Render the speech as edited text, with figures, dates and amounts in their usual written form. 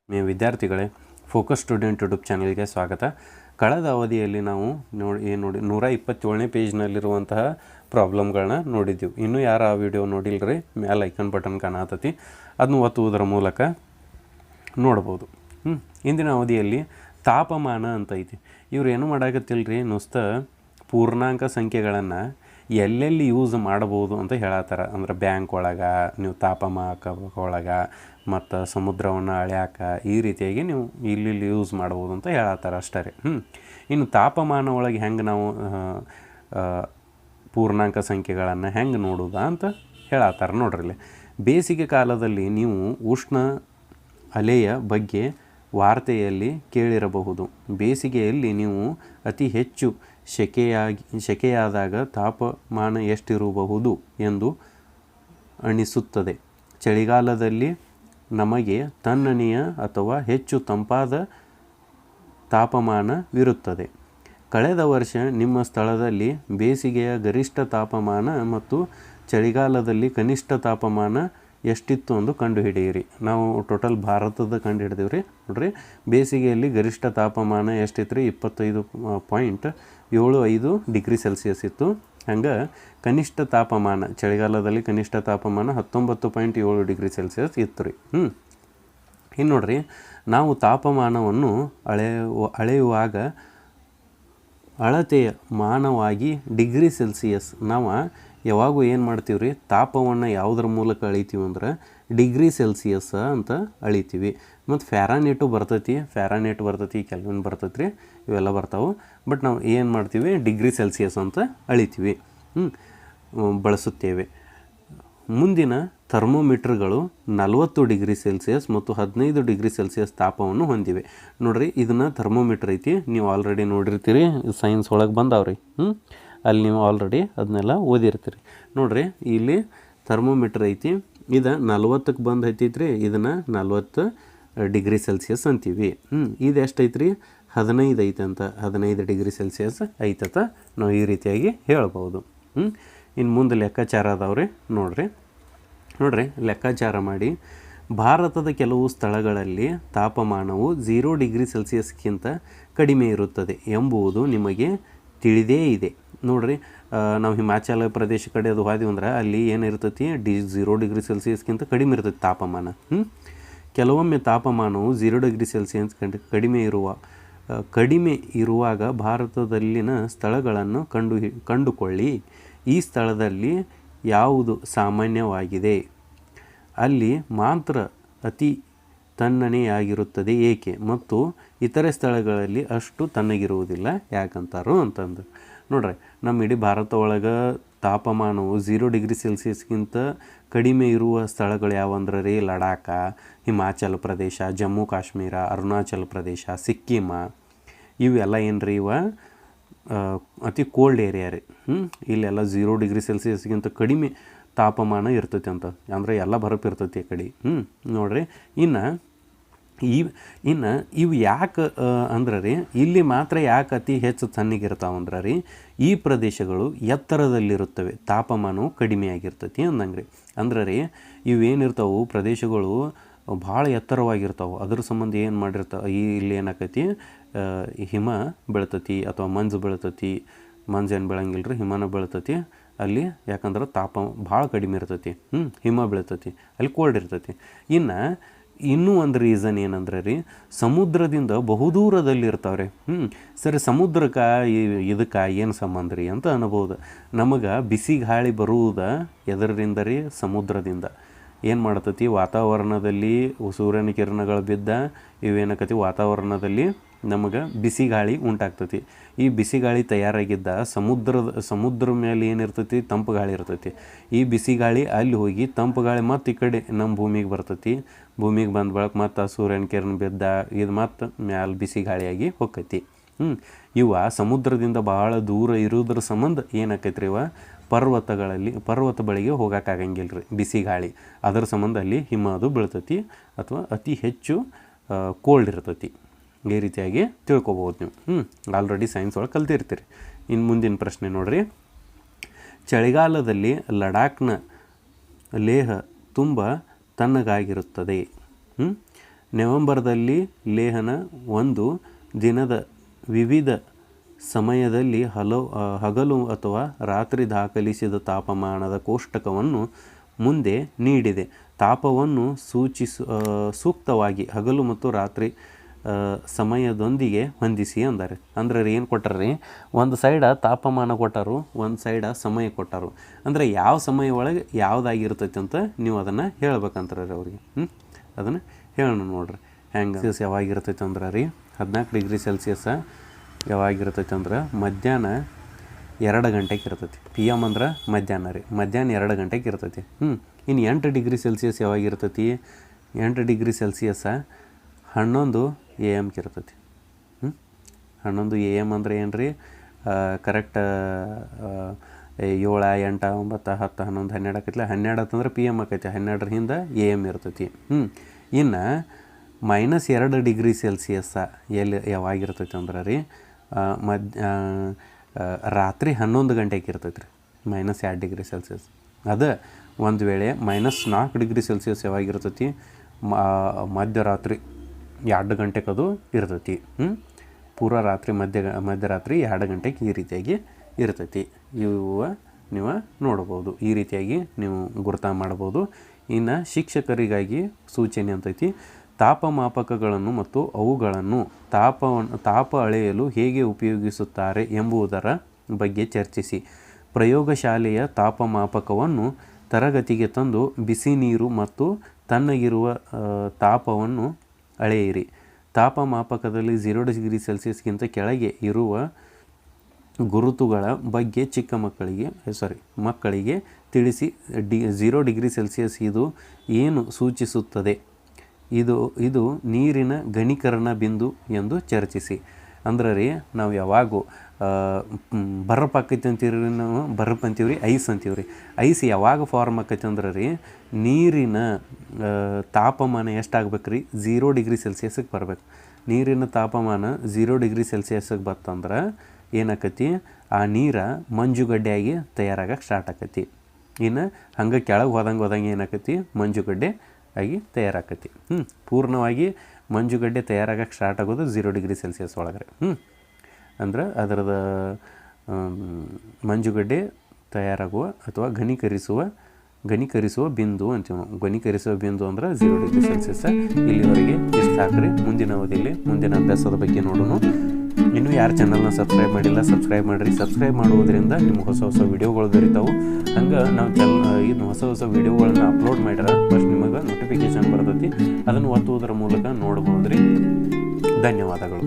ವಿದ್ಯಾರ್ಥಿಗಳೇ, focus student YouTube ಚಾನಲ್ಗೆ ಸ್ವಾಗತ. ಕಳೆದ ಅವಧಿಯಲ್ಲಿ ನಾವು ನೋಡಿ 127ನೇ ಪೇಜ್ನಲ್ಲಿರುವಂತಹ ಪ್ರಾಬ್ಲಮ್ಗಳನ್ನ ನೋಡಿದ್ದೀವಿ. ಇನ್ನೂ ಯಾರು ಆ ವಿಡಿಯೋ ನೋಡಿಲ್ರಿ, ಮ್ಯಾಲೆ ಐಕನ್ ಬಟನ್ ಕಾಣತತಿ, ಅದನ್ನು ಒತ್ತುವುದರ ಮೂಲಕ ನೋಡ್ಬೋದು. ಇಂದಿನ ಅವಧಿಯಲ್ಲಿ ತಾಪಮಾನ ಅಂತ ಐತಿ. ಇವ್ರು ಏನು ಮಾಡಾಕತ್ತಿಲ್ರಿ, ನುಸ್ತ ಪೂರ್ಣಾಂಕ ಸಂಖ್ಯೆಗಳನ್ನು ಎಲ್ಲೆಲ್ಲಿ ಯೂಸ್ ಮಾಡ್ಬೋದು ಅಂತ ಹೇಳತ್ತಾರ. ಅಂದ್ರೆ ಬ್ಯಾಂಕ್ ಒಳಗೆ, ನೀವು ತಾಪಮಾನ ಒಳಗೆ, ಮತ್ತು ಸಮುದ್ರವನ್ನು ಅಳ್ಯಾಕ, ಈ ರೀತಿಯಾಗಿ ನೀವು ಇಲ್ಲಿ ಯೂಸ್ ಮಾಡ್ಬೋದು ಅಂತ ಹೇಳತ್ತಾರ ಅಷ್ಟೇ ರೀ. ಇನ್ನು ತಾಪಮಾನ ಒಳಗೆ ಹೆಂಗೆ ನಾವು ಪೂರ್ಣಾಂಕ ಸಂಖ್ಯೆಗಳನ್ನು ಹೆಂಗೆ ನೋಡೋದ ಅಂತ ಹೇಳತ್ತಾರ. ನೋಡ್ರಿ, ಇಲ್ಲಿ ಬೇಸಿಗೆ ಕಾಲದಲ್ಲಿ ನೀವು ಉಷ್ಣ ಅಲೆಯ ಬಗ್ಗೆ ವಾರ್ತೆಯಲ್ಲಿ ಕೇಳಿರಬಹುದು. ಬೇಸಿಗೆಯಲ್ಲಿ ನೀವು ಅತಿ ಹೆಚ್ಚು ಶೆಕೆಯಾದಾಗ ತಾಪಮಾನ ಎಷ್ಟಿರಬಹುದು ಎಂದು ಅನಿಸುತ್ತದೆ. ಚಳಿಗಾಲದಲ್ಲಿ ನಮಗೆ ತಣ್ಣನೆಯ ಅಥವಾ ಹೆಚ್ಚು ತಂಪಾದ ತಾಪಮಾನವಿರುತ್ತದೆ. ಕಳೆದ ವರ್ಷ ನಿಮ್ಮ ಸ್ಥಳದಲ್ಲಿ ಬೇಸಿಗೆಯ ಗರಿಷ್ಠ ತಾಪಮಾನ ಮತ್ತು ಚಳಿಗಾಲದಲ್ಲಿ ಕನಿಷ್ಠ ತಾಪಮಾನ ಎಷ್ಟಿತ್ತು ಎಂದು ಕಂಡುಹಿಡಿಯಿರಿ. ನಾವು ಟೋಟಲ್ ಭಾರತದ ಕಂಡುಹಿಡಿದೀವಿ ರೀ. ನೋಡ್ರಿ, ಬೇಸಿಗೆಯಲ್ಲಿ ಗರಿಷ್ಠ ತಾಪಮಾನ ಎಷ್ಟಿತ್ತು ರೀ? 25.75 ಡಿಗ್ರಿ ಸೆಲ್ಸಿಯಸ್ ಇತ್ತು. ಹಂಗೆ ಕನಿಷ್ಠ ತಾಪಮಾನ ಚಳಿಗಾಲದಲ್ಲಿ ಕನಿಷ್ಠ ತಾಪಮಾನ 19.7 ಡಿಗ್ರಿ ಸೆಲ್ಸಿಯಸ್ ಇತ್ತು ರೀ. ಇನ್ನು ನೋಡ್ರಿ, ನಾವು ತಾಪಮಾನವನ್ನು ಅಳೆಯುವಾಗ ಅಳತೆಯ ಮಾನವಾಗಿ ಡಿಗ್ರಿ ಸೆಲ್ಸಿಯಸ್ ನಾವು ಯಾವಾಗೂ ಏನು ಮಾಡ್ತೀವಿ ರೀ, ತಾಪವನ್ನು ಯಾವುದ್ರ ಮೂಲಕ ಅಳಿತೀವಿ ಅಂದ್ರೆ ಡಿಗ್ರಿ ಸೆಲ್ಸಿಯಸ್ ಅಂತ ಅಳಿತೀವಿ. ಮತ್ತು ಫ್ಯಾರಾನೀಟು ಬರ್ತೈತಿ, ಕೆಲ್ವಿನ್ ಬರ್ತೈತಿ ರೀ, ಇವೆಲ್ಲ ಬರ್ತಾವೆ. ಬಟ್ ನಾವು ಏನು ಮಾಡ್ತೀವಿ, ಡಿಗ್ರಿ ಸೆಲ್ಸಿಯಸ್ ಅಂತ ಅಳಿತೀವಿ, ಬಳಸುತ್ತೇವೆ. ಮುಂದಿನ ಥರ್ಮೋಮೀಟ್ರ್ಗಳು 40 ಡಿಗ್ರಿ ಸೆಲ್ಸಿಯಸ್ ಮತ್ತು 15 ಡಿಗ್ರಿ ಸೆಲ್ಸಿಯಸ್ ತಾಪವನ್ನು ಹೊಂದಿವೆ. ನೋಡಿರಿ, ಇದನ್ನು ಥರ್ಮೋಮೀಟ್ರ್ ಐತಿ, ನೀವು ಆಲ್ರೆಡಿ ನೋಡಿರ್ತೀರಿ, ಸೈನ್ಸ್ ಒಳಗೆ ಬಂದಾವ್ರಿ. ಅಲ್ಲಿ ನೀವು ಆಲ್ರೆಡಿ ಅದನ್ನೆಲ್ಲ ಓದಿರ್ತೀರಿ. ನೋಡಿರಿ, ಇಲ್ಲಿ ಥರ್ಮೋಮೀಟ್ರ್ ಐತಿ, ಇದು 40ಕ್ಕೆ ಬಂದು ಹತ್ತೈತ್ರಿ, ಇದನ್ನು 40 ಡಿಗ್ರಿ ಸೆಲ್ಸಿಯಸ್ ಅಂತೀವಿ. ಇದು ಎಷ್ಟು ಐತ್ರಿ? 15 ಐತಂತ, 15 ಡಿಗ್ರಿ ಸೆಲ್ಸಿಯಸ್ ಐತಂತ ನಾವು ಈ ರೀತಿಯಾಗಿ ಹೇಳ್ಬೋದು. ಇನ್ನು ಮುಂದೆ ಲೆಕ್ಕಾಚಾರ ಅದಾವ್ರಿ. ನೋಡ್ರಿ, ಲೆಕ್ಕಾಚಾರ ಮಾಡಿ. ಭಾರತದ ಕೆಲವು ಸ್ಥಳಗಳಲ್ಲಿ ತಾಪಮಾನವು 0 ಡಿಗ್ರಿ ಸೆಲ್ಸಿಯಸ್ಗಿಂತ ಕಡಿಮೆ ಇರುತ್ತದೆ ಎಂಬುದು ನಿಮಗೆ ತಿಳಿದೇ ಇದೆ. ನೋಡ್ರಿ, ನಾವು ಹಿಮಾಚಲ ಪ್ರದೇಶ ಕಡೆ ಅದು ಹೋದ್ವಿ ಅಂದ್ರೆ ಅಲ್ಲಿ ಏನಿರ್ತೈತಿ, 0 ಡಿಗ್ರಿ ಸೆಲ್ಸಿಯಸ್ಗಿಂತ ಕಡಿಮೆ ಇರ್ತೈತಿ ತಾಪಮಾನ. ಕೆಲವೊಮ್ಮೆ ತಾಪಮಾನವು 0 ಡಿಗ್ರಿ ಸೆಲ್ಸಿಯಸ್ ಕಡಿಮೆ ಇರುವಾಗ ಭಾರತದಲ್ಲಿನ ಸ್ಥಳಗಳನ್ನು ಕಂಡುಕೊಳ್ಳಿ. ಈ ಸ್ಥಳದಲ್ಲಿ ಯಾವುದು ಸಾಮಾನ್ಯವಾಗಿದೆ, ಅಲ್ಲಿ ಮಾತ್ರ ಅತಿ ತಣ್ಣನೆಯಾಗಿರುತ್ತದೆ ಏಕೆ, ಮತ್ತು ಇತರೆ ಸ್ಥಳಗಳಲ್ಲಿ ಅಷ್ಟು ತಣ್ಣಗಿರುವುದಿಲ್ಲ ಯಾಕಂತಾರೋ ಅಂತಂದು. ನೋಡ್ರಿ, ನಮ್ಮ ಇಡೀ ಭಾರತ ಒಳಗೆ ತಾಪಮಾನವು 0 ಡಿಗ್ರಿ ಸೆಲ್ಸಿಯಸ್ಗಿಂತ ಕಡಿಮೆ ಇರುವ ಸ್ಥಳಗಳು ಯಾವಂದ್ರೆ ರೀ, ಲಡಾಖ, ಹಿಮಾಚಲ ಪ್ರದೇಶ, ಜಮ್ಮು ಕಾಶ್ಮೀರ, ಅರುಣಾಚಲ ಪ್ರದೇಶ, ಸಿಕ್ಕಿಮ, ಇವೆಲ್ಲ ಏನು ರೀ, ಇವ ಅತಿ ಕೋಲ್ಡ್ ಏರಿಯಾ ರೀ. ಇಲ್ಲೆಲ್ಲ 0 ಡಿಗ್ರಿ ಸೆಲ್ಸಿಯಸ್ಗಿಂತ ಕಡಿಮೆ ತಾಪಮಾನ ಇರ್ತೈತಿ ಅಂತ, ಅಂದರೆ ಎಲ್ಲ ಬರಪು ಇರ್ತೈತಿ ಆ ಕಡೆ. ನೋಡ್ರಿ, ಇನ್ನು ಇವು ಯಾಕೆ ಅಂದ್ರೆ ರೀ, ಇಲ್ಲಿ ಮಾತ್ರ ಯಾಕೆ ಅತಿ ಹೆಚ್ಚು ತಣ್ಣಗಿರ್ತಾವಂದ್ರೆ ರೀ, ಈ ಪ್ರದೇಶಗಳು ಎತ್ತರದಲ್ಲಿರುತ್ತವೆ, ತಾಪಮಾನವು ಕಡಿಮೆಯಾಗಿರ್ತೈತಿ ಅಂದಂಗೆ ರೀ. ಅಂದ್ರೆ ರೀ, ಇವೇನಿರ್ತಾವೆ ಪ್ರದೇಶಗಳು ಭಾಳ ಎತ್ತರವಾಗಿರ್ತಾವೆ, ಅದ್ರ ಸಂಬಂಧ ಏನು ಮಾಡಿರ್ತಾವೆ, ಇಲ್ಲಿ ಏನಾಕೈತಿ, ಹಿಮ ಬೀಳ್ತತಿ ಅಥವಾ ಮಂಜು ಬೀಳ್ತತಿ. ಮಂಜು ಏನು ಬೀಳಂಗಿಲ್ಲ ರೀ, ಹಿಮನ ಬೀಳ್ತತಿ ಅಲ್ಲಿ. ಯಾಕಂದ್ರೆ ತಾಪ ಭಾಳ ಕಡಿಮೆ ಇರ್ತೈತಿ, ಹಿಮ ಬೀಳ್ತತಿ, ಅಲ್ಲಿ ಕೋಲ್ಡ್ ಇರ್ತೈತಿ. ಇನ್ನೂ ಒಂದು ರೀಸನ್ ಏನಂದ್ರೆ ರೀ, ಸಮುದ್ರದಿಂದ ಬಹುದೂರದಲ್ಲಿ ಇರ್ತಾವ್ರಿ. ಸರಿ, ಸಮುದ್ರಕ್ಕೆ ಇದಕ್ಕೆ ಏನು ಸಂಬಂಧ ರೀ ಅಂತ ಅನ್ಬೋದು. ನಮಗೆ ಬಿಸಿ ಗಾಳಿ ಬರುವುದ ಎದರಿಂದ ರೀ, ಸಮುದ್ರದಿಂದ. ಏನು ಮಾಡ್ತತಿ, ವಾತಾವರಣದಲ್ಲಿ ಸೂರ್ಯನ ಕಿರಣಗಳು ಬಿದ್ದ ಇವೇನಕತಿ ವಾತಾವರಣದಲ್ಲಿ ನಮಗೆ ಬಿಸಿ ಗಾಳಿ ಉಂಟಾಗ್ತತಿ. ಈ ಬಿಸಿ ಗಾಳಿ ತಯಾರಾಗಿದ್ದ ಸಮುದ್ರ ಮೇಲೆ ಏನಿರ್ತೈತಿ, ತಂಪು ಗಾಳಿ ಇರ್ತೈತಿ. ಈ ಬಿಸಿ ಗಾಳಿ ಅಲ್ಲಿ ಹೋಗಿ ತಂಪು ಗಾಳಿ ಮತ್ತು ಈ ಕಡೆ ನಮ್ಮ ಭೂಮಿಗೆ ಬರ್ತೈತಿ. ಭೂಮಿಗೆ ಬಂದ ಬಳಕ ಮತ್ತು ಆ ಸೂರ್ಯನ ಕಿರಣ ಬಿದ್ದ ಇದು ಮತ್ತು ಮ್ಯಾಲೆ ಬಿಸಿ ಗಾಳಿಯಾಗಿ ಹೋಗ್ತೈತಿ. ಇವ ಸಮುದ್ರದಿಂದ ಭಾಳ ದೂರ ಇರೋದ್ರ ಸಂಬಂಧ ಏನಾಕೈತ್ರಿ, ಇವ ಪರ್ವತ ಬಳಿಗೆ ಹೋಗೋಕ್ಕಾಗಂಗಿಲ್ಲ ರೀ ಬಿಸಿ ಗಾಳಿ. ಅದರ ಸಂಬಂಧ ಅಲ್ಲಿ ಹಿಮ ಅದು ಬೀಳ್ತೈತಿ ಅಥವಾ ಅತಿ ಹೆಚ್ಚು ಕೋಲ್ಡ್ ಇರ್ತೈತಿ. ಈ ರೀತಿಯಾಗಿ ತಿಳ್ಕೊಬೋದು ನೀವು. ಆಲ್ರೆಡಿ ಸೈನ್ಸ್ ಒಳಗೆ ಕಲ್ತಿರ್ತೀರಿ. ಇನ್ನು ಮುಂದಿನ ಪ್ರಶ್ನೆ ನೋಡ್ರಿ, ಚಳಿಗಾಲದಲ್ಲಿ ಲಡಾಖ್ನ ಲೇಹ ತುಂಬ ತಣ್ಣಗಾಗಿರುತ್ತದೆ. ನವೆಂಬರ್ದಲ್ಲಿ ಲೇಹನ ಒಂದು ದಿನದ ವಿವಿಧ ಸಮಯದಲ್ಲಿ ಹಗಲು ಅಥವಾ ರಾತ್ರಿ ದಾಖಲಿಸಿದ ತಾಪಮಾನದ ಕೋಷ್ಟಕವನ್ನು ಮುಂದೆ ನೀಡಿದೆ. ತಾಪವನ್ನು ಸೂಕ್ತವಾಗಿ ಹಗಲು ಮತ್ತು ರಾತ್ರಿ ಸಮಯದೊಂದಿಗೆ ಹೊಂದಿಸಿ ಅಂದಾರೆ. ಅಂದ್ರೆ ಏನು ಕೊಟ್ಟಾರ್ರಿ, ಒಂದು ಸೈಡ ತಾಪಮಾನ ಕೊಟ್ಟರು, ಒಂದು ಸೈಡ ಸಮಯ ಕೊಟ್ಟರು. ಅಂದರೆ ಯಾವ ಸಮಯ ಒಳಗೆ ಯಾವುದಾಗಿರ್ತೈತಿ ಅಂತ ನೀವು ಅದನ್ನು ಹೇಳ್ಬೇಕಂತಾರೆ ರೀ ಅವ್ರಿಗೆ. ಅದನ್ನು ಹೇಳೋಣ ನೋಡ್ರಿ ಹೆಂಗೆ. ಸೆಲ್ಸಿಯಸ್ ಯಾವಾಗಿರ್ತೈತೆ ಅಂದ್ರೆ ರೀ 14 ಡಿಗ್ರಿ ಸೆಲ್ಸಿಯಸ್ ಯಾವಾಗಿರ್ತೈತೆ ಅಂದ್ರೆ ಮಧ್ಯಾಹ್ನ 2 ಗಂಟೆಗೆ ಇರ್ತೈತಿ. PM ಅಂದ್ರೆ ಮಧ್ಯಾಹ್ನ ರೀ, ಮಧ್ಯಾಹ್ನ 2 ಗಂಟೆಗೆ ಇರ್ತೈತಿ. ಇನ್ನು 8 ಡಿಗ್ರಿ ಸೆಲ್ಸಿಯಸ್ ಯಾವಾಗಿರ್ತೈತಿ? 8 ಡಿಗ್ರಿ ಸೆಲ್ಸಿಯಸ್ 11 AM ಇರ್ತೈತಿ. 11 AM ಅಂದರೆ ಏನು ರೀ, ಕರೆಕ್ಟ್ 7, 8, 9, 10, 11, 12 ಆಕೈತಿಲ್ಲ. 12 ಅಂತಂದ್ರೆ PM ಆಕೈತಿ, 12 ಹಿಂದೆ AM ಇರ್ತೈತಿ. ಇನ್ನು -2 ಡಿಗ್ರಿ ಸೆಲ್ಸಿಯಸ್ ಯಾವಾಗಿರ್ತೈತಿ ಅಂದ್ರೆ ರೀ ರಾತ್ರಿ 11 ಗಂಟೆಗೆ ಇರ್ತೈತಿ ರೀ, -2 ಡಿಗ್ರಿ ಸೆಲ್ಸಿಯಸ್. ಅದು ಒಂದು ವೇಳೆ -4 ಡಿಗ್ರಿ ಸೆಲ್ಸಿಯಸ್ ಯಾವಾಗಿರ್ತೈತಿ? ಮಧ್ಯರಾತ್ರಿ 2 ಗಂಟೆಗೆ ಅದು ಇರ್ತೈತಿ. ಪೂರಾ ರಾತ್ರಿ ಮಧ್ಯರಾತ್ರಿ 2 ಗಂಟೆಗೆ ಈ ರೀತಿಯಾಗಿ ಇರ್ತೈತಿ. ನೀವು ನೋಡ್ಬೋದು, ಈ ರೀತಿಯಾಗಿ ನೀವು ಗುರುತ ಮಾಡ್ಬೋದು. ಇನ್ನು ಶಿಕ್ಷಕರಿಗಾಗಿ ಸೂಚನೆ ಅಂತೈತಿ, ತಾಪಮಾಪಕಗಳನ್ನು ಮತ್ತು ಅವುಗಳನ್ನು ತಾಪ ಅಳೆಯಲು ಹೇಗೆ ಉಪಯೋಗಿಸುತ್ತಾರೆ ಎಂಬುದರ ಬಗ್ಗೆ ಚರ್ಚಿಸಿ. ಪ್ರಯೋಗಶಾಲೆಯ ತಾಪಮಾಪಕವನ್ನು ತರಗತಿಗೆ ತಂದು ಬಿಸಿ ನೀರು ಮತ್ತು ತಣ್ಣಗಿರುವ ತಾಪವನ್ನು ಅಳೆಯಿರಿ. ತಾಪಮಾಪಕದಲ್ಲಿ 0 ಡಿಗ್ರಿ ಸೆಲ್ಸಿಯಸ್ಗಿಂತ ಕೆಳಗೆ ಇರುವ ಗುರುತುಗಳ ಬಗ್ಗೆ ಮಕ್ಕಳಿಗೆ ತಿಳಿಸಿ. 0 ಡಿಗ್ರಿ ಸೆಲ್ಸಿಯಸ್ ಇದು ಏನು ಸೂಚಿಸುತ್ತದೆ? ಇದು ನೀರಿನ ಘನೀಕರಣ ಬಿಂದು ಎಂದು ಚರ್ಚಿಸಿ. ಅಂದ್ರೆ ರೀ ನಾವು ಯಾವಾಗೂ ಬರಪ್ ಆಕೈತಿ ಅಂತೀವಿ ರೀ, ನಾವು ಬರಪ್ ಅಂತೀವಿ ರೀ, ಐಸ್ ಅಂತೀವಿ ರೀ. ಐಸ್ ಯಾವಾಗ ಫಾರ್ಮ್ ಆಕೈತಿ ಅಂದ್ರೆ ರೀ ನೀರಿನ ತಾಪಮಾನ ಎಷ್ಟಾಗ್ಬೇಕು ರೀ? 0 ಡಿಗ್ರಿ ಸೆಲ್ಸಿಯಸ್ಗೆ ಬರ್ಬೇಕು. ನೀರಿನ ತಾಪಮಾನ 0 ಡಿಗ್ರಿ ಸೆಲ್ಸಿಯಸ್ಗೆ ಬರ್ತಂದ್ರೆ ಏನಾಕೈತಿ? ಆ ನೀರು ಮಂಜುಗಡ್ಡೆಯಾಗಿ ತಯಾರಾಗಕ್ಕೆ ಸ್ಟಾರ್ಟ್ ಆಕೈತಿ. ಇನ್ನು ಹಂಗೆ ಕೆಳಗೆ ಹೋದಂಗೆ ಏನಾಕೈತಿ? ಮಂಜುಗಡ್ಡೆ ಆಗಿ ತಯಾರಾಕೈತಿ. ಪೂರ್ಣವಾಗಿ ಮಂಜುಗಡ್ಡೆ ತಯಾರಾಗಕ್ಕೆ ಸ್ಟಾರ್ಟ್ ಆಗೋದು 0 ಡಿಗ್ರಿ ಸೆಲ್ಸಿಯಸ್ ಒಳಗಡೆ. ಅಂದ್ರೆ ಅದರದ ಮಂಜುಗಡ್ಡೆ ತಯಾರಾಗುವ ಅಥವಾ ಘನೀಕರಿಸುವ ಬಿಂದು ಅಂತೀವಿ ನಾವು. ಘನೀಕರಿಸುವ ಬಿಂದು ಅಂದ್ರೆ 0 ಡಿಗ್ರಿ ಸೆಲ್ಸಿಯಸ್. ಇಲ್ಲಿವರೆಗೆ ಇಷ್ಟು ಹಾಕ್ರಿ. ಮುಂದಿನ ಅವಧಿಯಲ್ಲಿ ಮುಂದಿನ ಅಭ್ಯಾಸದ ಬಗ್ಗೆ ನೋಡೋಣ. ಇನ್ನೂ ಯಾರು ಚಾನಲ್ನ ಸಬ್ಸ್ಕ್ರೈಬ್ ಮಾಡಿಲ್ಲ ಸಬ್ಸ್ಕ್ರೈಬ್ ಮಾಡಿರಿ. ಸಬ್ಸ್ಕ್ರೈಬ್ ಮಾಡುವುದರಿಂದ ನಿಮ್ಗೆ ಹೊಸ ವಿಡಿಯೋಗಳು ದೊರೀತಾವೆ. ಹಂಗೆ ನಾವು ಇದು ಹೊಸ ವಿಡಿಯೋಗಳನ್ನ ಅಪ್ಲೋಡ್ ಮಾಡ್ಯಾರ ಫಸ್ಟ್ ನಿಮಗೆ ನೋಟಿಫಿಕೇಶನ್ ಬರ್ತೈತಿ. ಅದನ್ನು ಒತ್ತುವುದರ ಮೂಲಕ ನೋಡ್ಬೋದು ರೀ. ಧನ್ಯವಾದಗಳು.